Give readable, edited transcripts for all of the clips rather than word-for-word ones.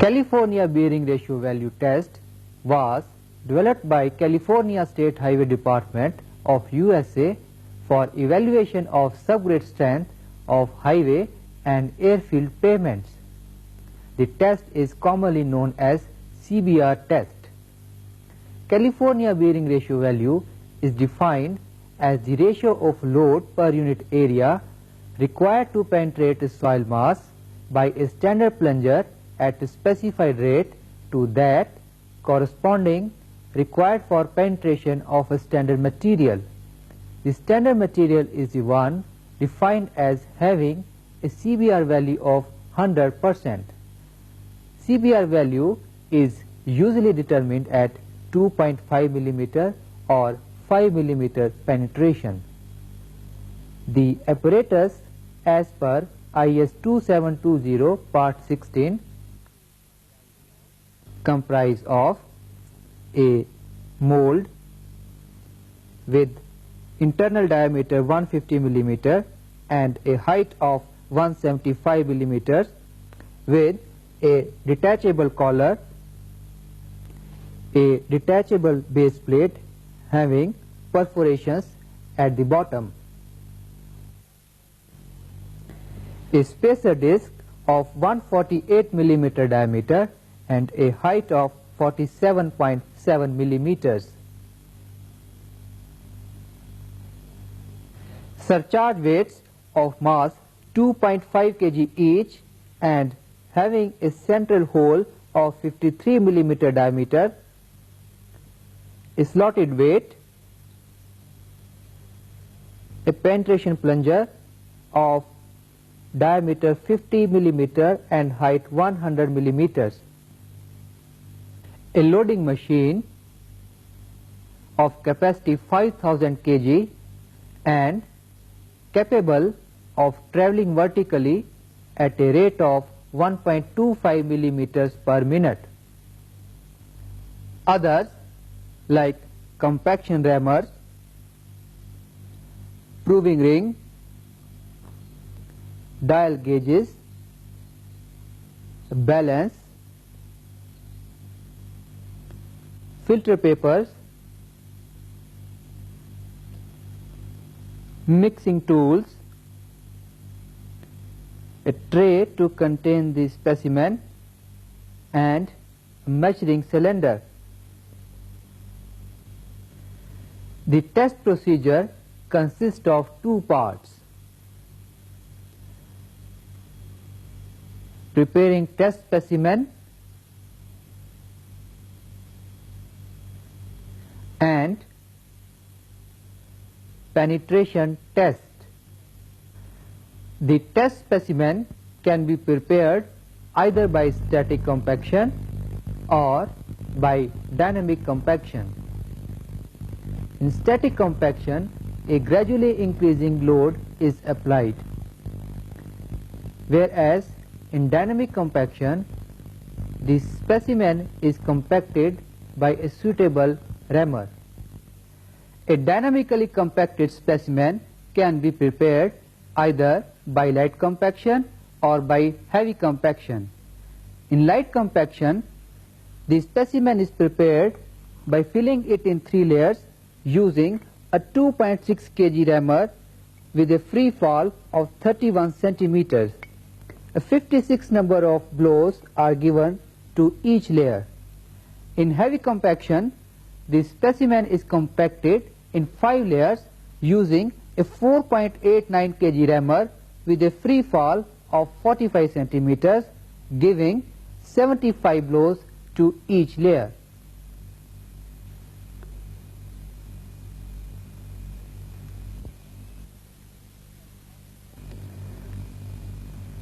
California bearing ratio value test was developed by California State Highway Department of USA for evaluation of subgrade strength of highway and airfield pavements. The test is commonly known as CBR test. California bearing ratio value is defined as the ratio of load per unit area required to penetrate a soil mass by a standard plunger at a specified rate to that corresponding required for penetration of a standard material. The standard material is the one defined as having a CBR value of 100%. CBR value is usually determined at 2.5 mm or 5 mm penetration. The apparatus as per IS 2720 part 16 comprise of a mold with internal diameter 150 mm and a height of 175 mm with a detachable collar, a detachable base plate having perforations at the bottom, a spacer disc of 148 mm diameter and a height of 47.7 millimeters. Surcharge weights of mass 2.5 kg each and having a central hole of 53 mm diameter, a slotted weight, a penetration plunger of diameter 50 mm and height 100 mm, a loading machine of capacity 5000 kg and capable of traveling vertically at a rate of 1.25 millimeters per minute. Others like compaction rammers, proving ring, dial gauges, balance, filter papers, mixing tools, a tray to contain the specimen and a measuring cylinder. The test procedure consists of two parts: preparing test specimen and penetration test. The test specimen can be prepared either by static compaction or by dynamic compaction. In static compaction, a gradually increasing load is applied, whereas in dynamic compaction, the specimen is compacted by a suitable rammer. A dynamically compacted specimen can be prepared either by light compaction or by heavy compaction. In light compaction, the specimen is prepared by filling it in 3 layers using a 2.6 kg rammer with a free fall of 31 centimeters. A 56 number of blows are given to each layer. In heavy compaction, the specimen is compacted in 5 layers using a 4.89 kg rammer with a free fall of 45 centimeters, giving 75 blows to each layer.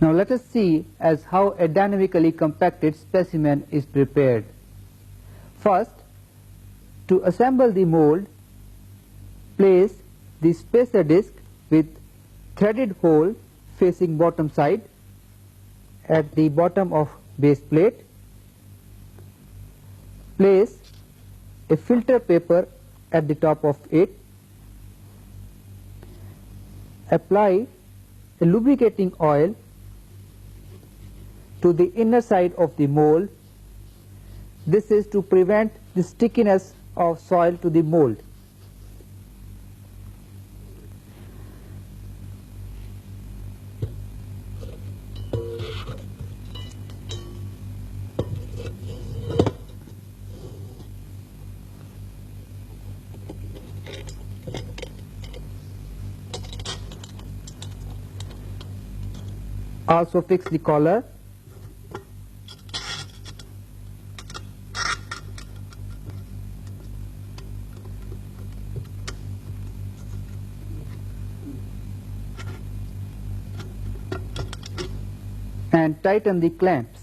Now let us see as how a dynamically compacted specimen is prepared. First, to assemble the mold, place the spacer disc with threaded hole facing bottom side at the bottom of base plate. Place a filter paper at the top of it. Apply a lubricating oil to the inner side of the mold. This is to prevent the stickiness of soil to the mold. Also fix the collar. And tighten the clamps.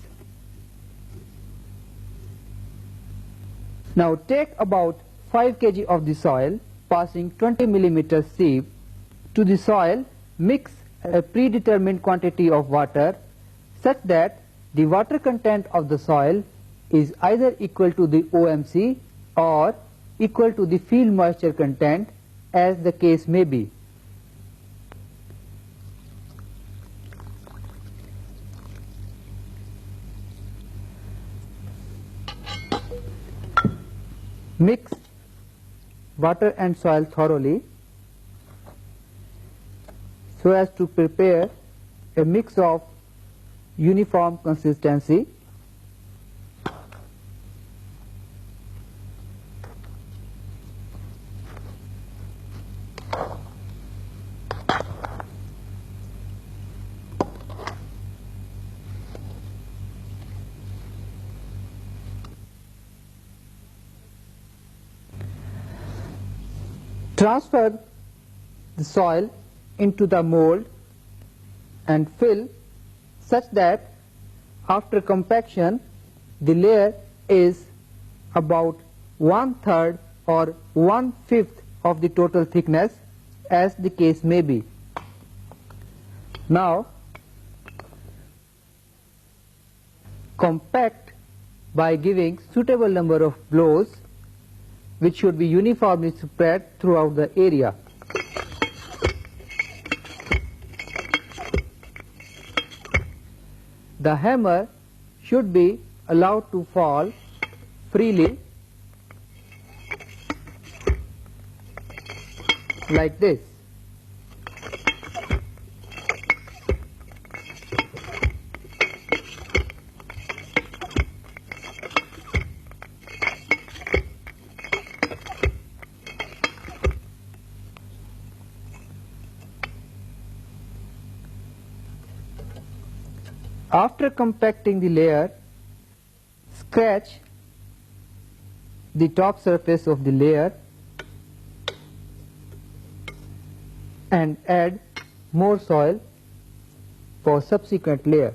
Now take about 5 kg of the soil, passing 20 mm sieve. To the soil, mix a predetermined quantity of water such that the water content of the soil is either equal to the OMC or equal to the field moisture content, as the case may be. Mix water and soil thoroughly so as to prepare a mix of uniform consistency. Transfer the soil into the mold and fill such that after compaction the layer is about 1/3 or 1/5 of the total thickness, as the case may be. Now compact by giving suitable number of blows, which should be uniformly spread throughout the area. The hammer should be allowed to fall freely like this. After compacting the layer, scratch the top surface of the layer and add more soil for subsequent layer.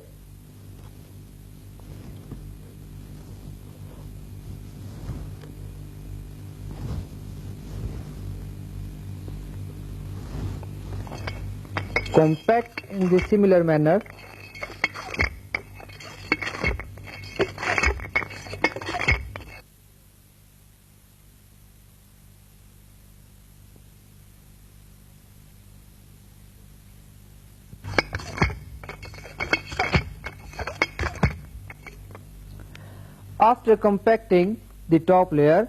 Compact in the similar manner. After compacting the top layer,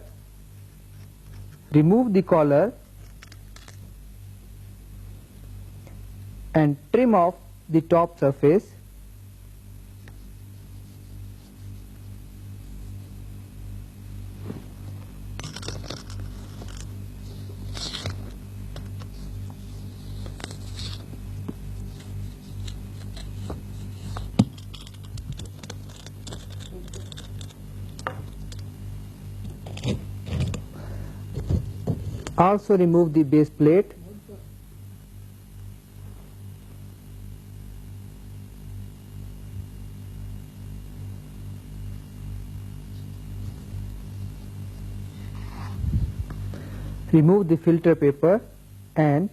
remove the collar and trim off the top surface. Also remove the base plate. Remove the filter paper and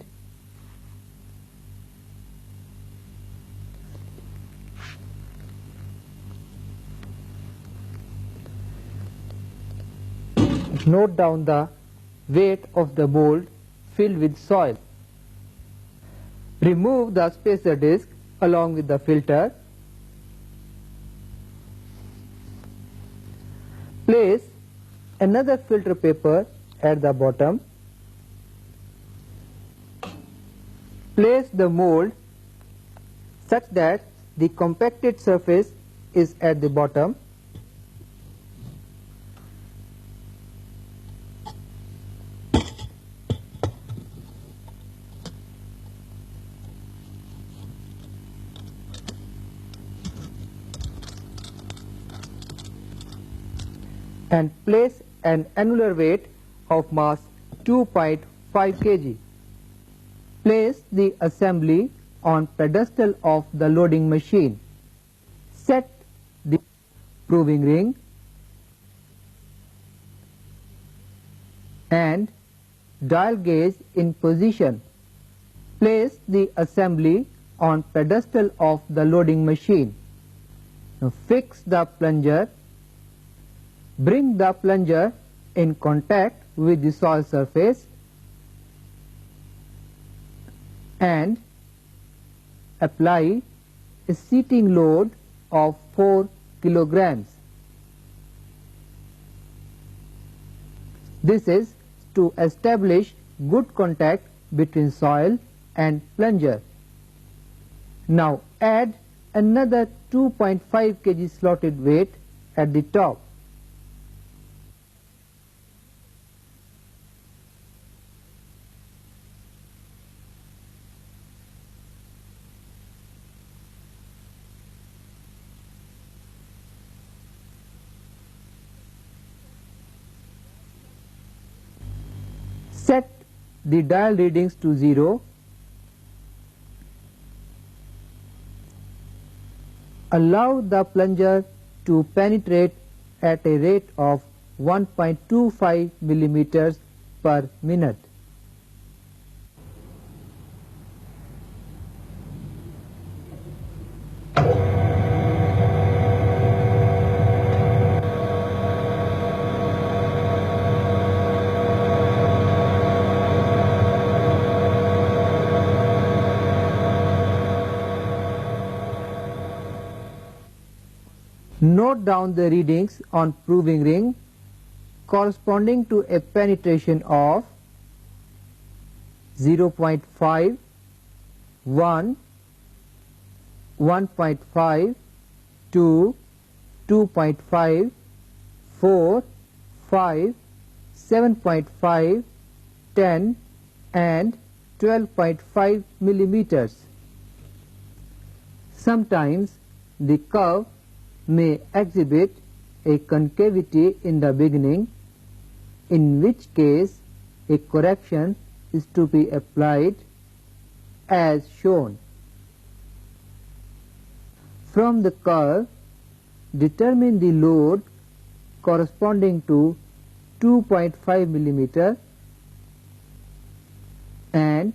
note down the weight of the mold filled with soil. Remove the spacer disc along with the filter Place another filter paper at the bottom. Place the mold such that the compacted surface is at the bottom. And place an annular weight of mass 2.5 kg. Place the assembly on pedestal of the loading machine. Set the proving ring and dial gauge in position. Place the assembly on pedestal of the loading machine. Now fix the plunger. Bring the plunger in contact with the soil surface and apply a seating load of 4 kilograms. This is to establish good contact between soil and plunger. Now add another 2.5 kg slotted weight at the top. Set the dial readings to 0. Allow the plunger to penetrate at a rate of 1.25 millimeters per minute. Note down the readings on proving ring corresponding to a penetration of 0.5, 1, 1.5, 2, 2.5, 4, 5, 7.5, 10 and 12.5 millimeters. Sometimes the curve may exhibit a concavity in the beginning, in which case a correction is to be applied as shown. From the curve, determine the load corresponding to 2.5 millimeter and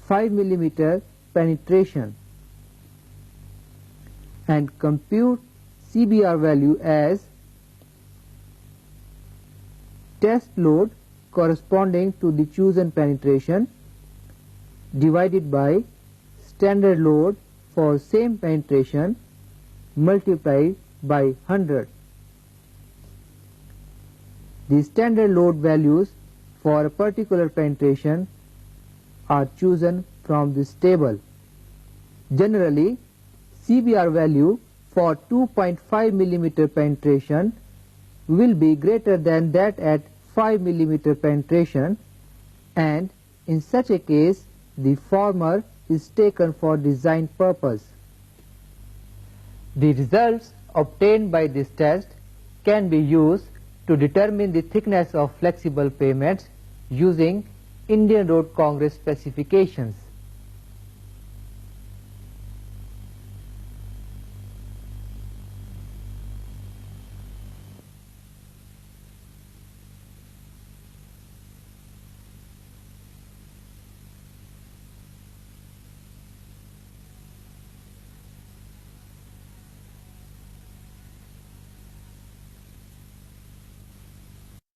5 millimeter penetration, and compute CBR value as test load corresponding to the chosen penetration divided by standard load for same penetration multiplied by 100. The standard load values for a particular penetration are chosen from this table. Generally, CBR value for 2.5 millimeter penetration will be greater than that at 5 millimeter penetration, and in such a case the former is taken for design purpose. The results obtained by this test can be used to determine the thickness of flexible pavements using Indian Road Congress specifications.